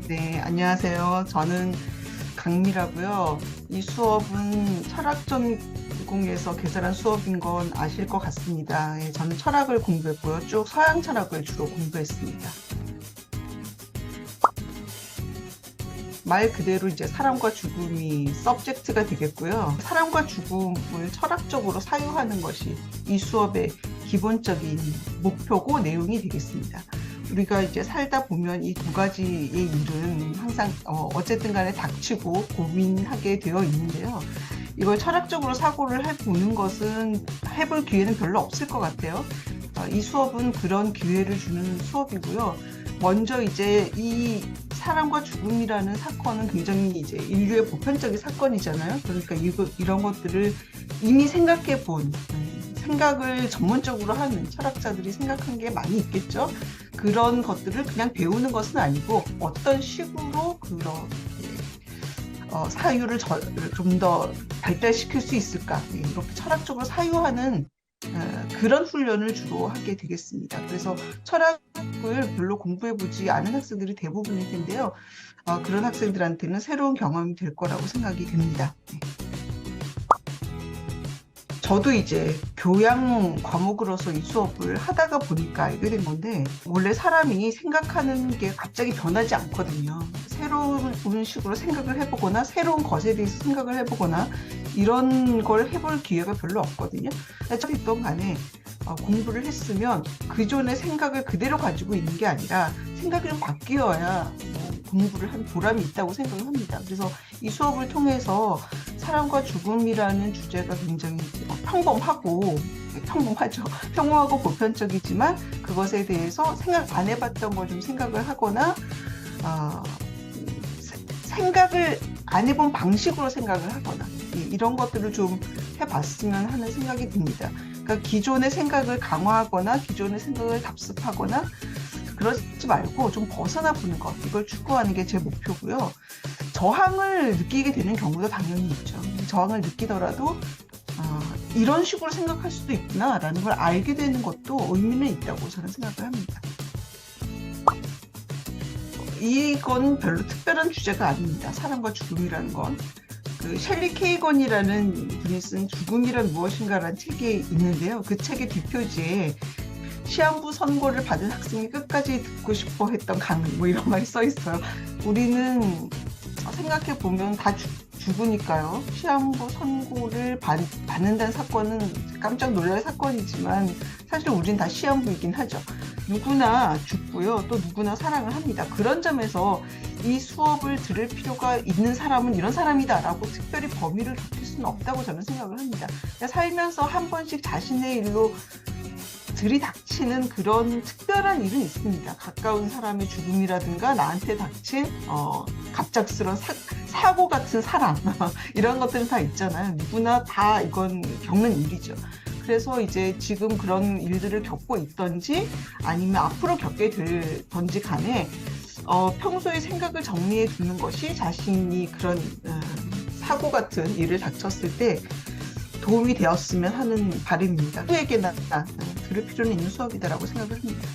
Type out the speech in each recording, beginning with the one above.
네, 안녕하세요. 저는 강미라고요. 이 수업은 철학 전공에서 개설한 수업인 건 아실 것 같습니다. 예, 저는 철학을 공부했고요. 쭉 서양 철학을 주로 공부했습니다. 말 그대로 이제 사람과 죽음이 서브젝트가 되겠고요. 사람과 죽음을 철학적으로 사유하는 것이 이 수업의 기본적인 목표고 내용이 되겠습니다. 우리가 이제 살다 보면 이 두 가지의 일은 항상 어쨌든 간에 닥치고 고민하게 되어 있는데요. 이걸 철학적으로 사고를 해보는 것은 해볼 기회는 별로 없을 것 같아요. 이 수업은 그런 기회를 주는 수업이고요. 먼저 이제 이 사람과 죽음이라는 사건은 굉장히 이제 인류의 보편적인 사건이잖아요. 그러니까 이런 것들을 이미 생각해 본, 생각을 전문적으로 하는 철학자들이 생각한 게 많이 있겠죠. 그런 것들을 그냥 배우는 것은 아니고 어떤 식으로 그런 사유를 좀 더 발달시킬 수 있을까, 이렇게 철학적으로 사유하는 그런 훈련을 주로 하게 되겠습니다. 그래서 철학을 별로 공부해보지 않은 학생들이 대부분일 텐데요. 그런 학생들한테는 새로운 경험이 될 거라고 생각이 됩니다. 저도 이제 교양 과목으로서 이 수업을 하다가 보니까 알게 된 건데, 원래 사람이 생각하는 게 갑자기 변하지 않거든요. 새로운 식으로 생각을 해보거나 새로운 것에 대해서 생각을 해보거나 이런 걸 해볼 기회가 별로 없거든요. 어쨌든 간에 공부를 했으면 그전의 생각을 그대로 가지고 있는 게 아니라 생각이 좀 바뀌어야 공부를 한 보람이 있다고 생각을 합니다. 그래서 이 수업을 통해서 사람과 죽음이라는 주제가 굉장히 평범하고 보편적이지만 그것에 대해서 생각 안 해봤던 걸 좀 생각을 하거나 생각을 안 해본 방식으로 생각을 하거나 이런 것들을 좀 해봤으면 하는 생각이 듭니다. 그러니까 기존의 생각을 강화하거나 기존의 생각을 답습하거나 그러지 말고 좀 벗어나 보는 것, 이걸 추구하는 게 제 목표고요. 저항을 느끼게 되는 경우도 당연히 있죠. 저항을 느끼더라도 이런 식으로 생각할 수도 있구나라는 걸 알게 되는 것도 의미는 있다고 저는 생각을 합니다. 이건 별로 특별한 주제가 아닙니다. 사람과 죽음이라는 건. 그 셸리 케이건이라는 분이 쓴 죽음이란 무엇인가라는 책이 있는데요. 그 책의 뒷표지에 시한부 선고를 받은 학생이 끝까지 듣고 싶어 했던 강의, 이런 말이 써 있어요. 우리는 생각해 보면 다 죽으니까요. 시한부 선고를 받는다는 사건은 깜짝 놀랄 사건이지만 사실 우린 다 시한부이긴 하죠. 누구나 죽고요. 또 누구나 사랑을 합니다. 그런 점에서 이 수업을 들을 필요가 있는 사람은 이런 사람이다라고 특별히 범위를 좁힐 수는 없다고 저는 생각을 합니다. 살면서 한 번씩 자신의 일로 들이닥치는 그런 특별한 일은 있습니다. 가까운 사람의 죽음이라든가 나한테 닥친 갑작스러운 사고 같은 사랑 이런 것들은 다 있잖아요. 누구나 다 이건 겪는 일이죠. 그래서 이제 지금 그런 일들을 겪고 있던지 아니면 앞으로 겪게 될던지 간에 평소에 생각을 정리해 두는 것이 자신이 그런 사고 같은 일을 닥쳤을 때 도움이 되었으면 하는 바람입니다. 누구에게나 들을 필요는 있는 수업이다라고 생각을 합니다.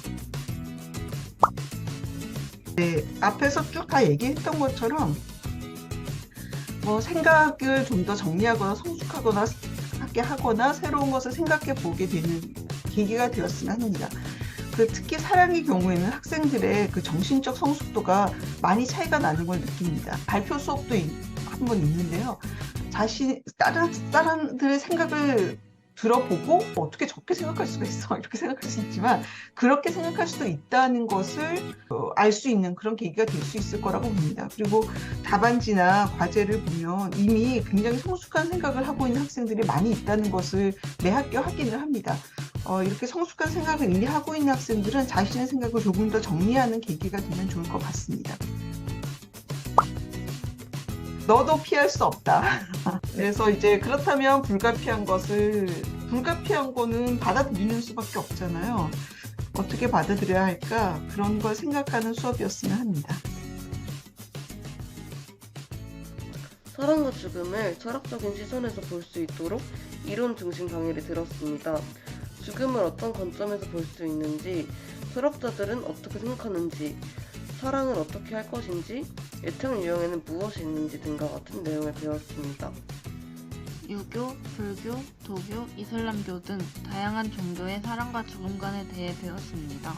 네, 앞에서 쭉 다 얘기했던 것처럼 생각을 좀 더 정리하거나 성숙하거나 하게 하거나 새로운 것을 생각해 보게 되는 계기가 되었으면 합니다. 특히 사랑의 경우에는 학생들의 그 정신적 성숙도가 많이 차이가 나는 걸 느낍니다. 발표 수업도 한 번 있는데요. 다른 사람들의 생각을 들어보고 어떻게 저렇게 생각할 수가 있어 이렇게 생각할 수 있지만 그렇게 생각할 수도 있다는 것을 알 수 있는 그런 계기가 될 수 있을 거라고 봅니다. 그리고 답안지나 과제를 보면 이미 굉장히 성숙한 생각을 하고 있는 학생들이 많이 있다는 것을 매 학기 확인을 합니다. 이렇게 성숙한 생각을 이미 하고 있는 학생들은 자신의 생각을 조금 더 정리하는 계기가 되면 좋을 것 같습니다. 너도 피할 수 없다. 그래서 이제 그렇다면 불가피한 거는 받아들이는 수밖에 없잖아요. 어떻게 받아들여야 할까? 그런 걸 생각하는 수업이었으면 합니다. 사랑과 죽음을 철학적인 시선에서 볼 수 있도록 이론 중심 강의를 들었습니다. 죽음을 어떤 관점에서 볼 수 있는지, 철학자들은 어떻게 생각하는지, 사랑을 어떻게 할 것인지, 애착 유형에는 무엇이 있는지 등과 같은 내용을 배웠습니다. 유교, 불교, 도교, 이슬람교 등 다양한 종교의 사랑과 죽음관에 대해 배웠습니다.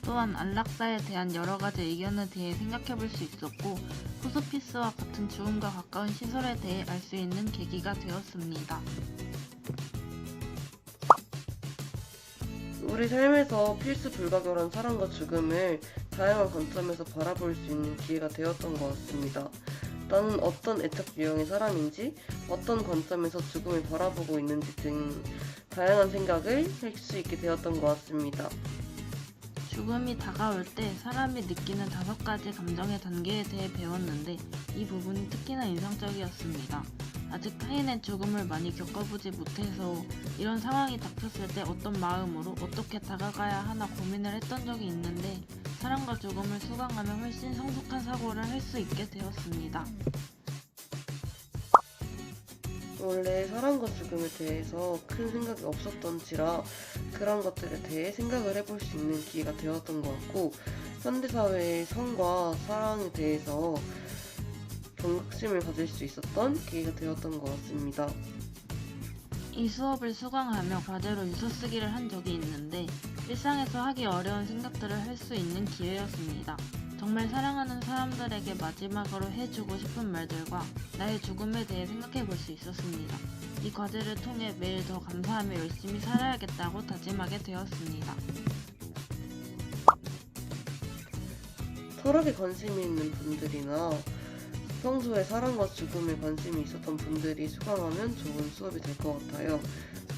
또한 안락사에 대한 여러 가지 의견에 대해 생각해 볼 수 있었고, 호스피스와 같은 죽음과 가까운 시설에 대해 알 수 있는 계기가 되었습니다. 우리 삶에서 필수 불가결한 사랑과 죽음을 다양한 관점에서 바라볼 수 있는 기회가 되었던 것 같습니다. 나는 어떤 애착 유형의 사람인지, 어떤 관점에서 죽음을 바라보고 있는지 등 다양한 생각을 할 수 있게 되었던 것 같습니다. 죽음이 다가올 때 사람이 느끼는 5가지 감정의 단계에 대해 배웠는데 이 부분이 특히나 인상적이었습니다. 아직 타인의 죽음을 많이 겪어보지 못해서 이런 상황이 닥쳤을 때 어떤 마음으로 어떻게 다가가야 하나 고민을 했던 적이 있는데 사랑과 죽음을 수강하면 훨씬 성숙한 사고를 할 수 있게 되었습니다. 원래 사랑과 죽음에 대해서 큰 생각이 없었던지라 그런 것들에 대해 생각을 해볼 수 있는 기회가 되었던 것 같고, 현대사회의 성과 사랑에 대해서 경각심을 가질 수 있었던 기회가 되었던 것 같습니다. 이 수업을 수강하며 과제로 유서 쓰기를 한 적이 있는데 일상에서 하기 어려운 생각들을 할 수 있는 기회였습니다. 정말 사랑하는 사람들에게 마지막으로 해주고 싶은 말들과 나의 죽음에 대해 생각해 볼 수 있었습니다. 이 과제를 통해 매일 더 감사하며 열심히 살아야겠다고 다짐하게 되었습니다. 철학에 관심이 있는 분들이나 평소에 사랑과 죽음에 관심이 있었던 분들이 수강하면 좋은 수업이 될 것 같아요.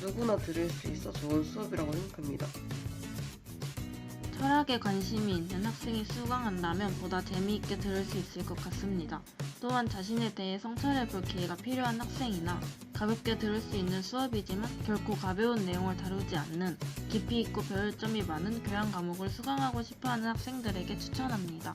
누구나 들을 수 있어 좋은 수업이라고 생각합니다. 철학에 관심이 있는 학생이 수강한다면 보다 재미있게 들을 수 있을 것 같습니다. 또한 자신에 대해 성찰해 볼 기회가 필요한 학생이나 가볍게 들을 수 있는 수업이지만 결코 가벼운 내용을 다루지 않는 깊이 있고 배울 점이 많은 교양 과목을 수강하고 싶어하는 학생들에게 추천합니다.